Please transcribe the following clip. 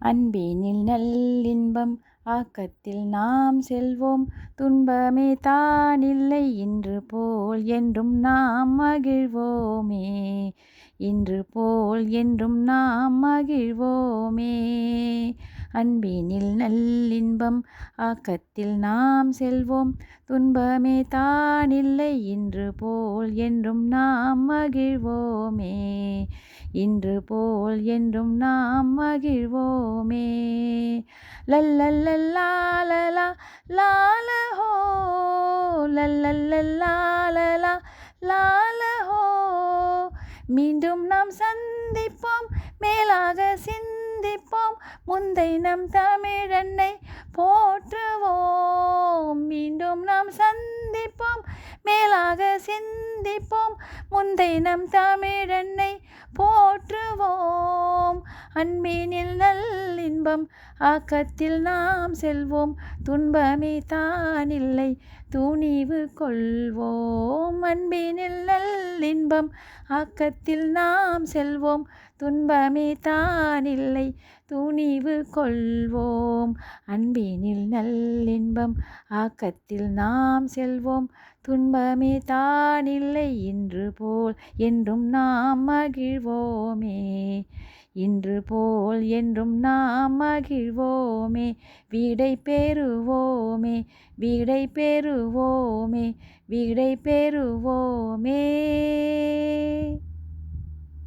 அன்பினில் நல்லின்பம் ஆக்கத்தில் நாம் செல்வோம். துன்பமே தானில்லை இன்று போல் என்றும் நாம் மகிழ்வோமே. இன்று போல் என்றும் நாம் மகிழ்வோமே. அன்பினில் நல்லின்பம் ஆக்கத்தில் நாம் செல்வோம். துன்பமே தானில்லை இன்று போல் என்றும் நாம் மகிழ்வோமே. இன்று போல் என்றும் நாம் மகிழ்வோமே. லல்லல்லல்லாலலா லாலஹோ லல்லல்லல்லாலலா லாலஹோ. மீண்டும் நாம் சந்திப்போம், மேலாக சிந்திப்போம், முந்தை நம் தமிழன்னை போற்றுவோம். மீண்டும் நாம் சந்திப்போம், மேலாக சிந்திப்போம், முந்தை நம் தமிழன்னை போற்றுவோம். அன்பினில் நல்லின்பம் ஆக்கத்தில் நாம் செல்வோம். துன்பமே தானில்லை துணிவு கொள்வோம். அன்பினில் நல்லின்பம் ஆக்கத்தில் நாம் செல்வோம். துன்பமே தானில்லை துணிவு கொள்வோம். அன்பினில் நல்லின்பம் ஆக்கத்தில் நாம் செல்வோம். துன்பமே தானில்லை இன்று போல் என்றும் நாம் மகிழ்வோமே. இன்று போல் என்றும் நாம் மகிழ்வோமே. விடை பெறுவோமே, விடை பெறுவோமே, விடை பெறுவோமே.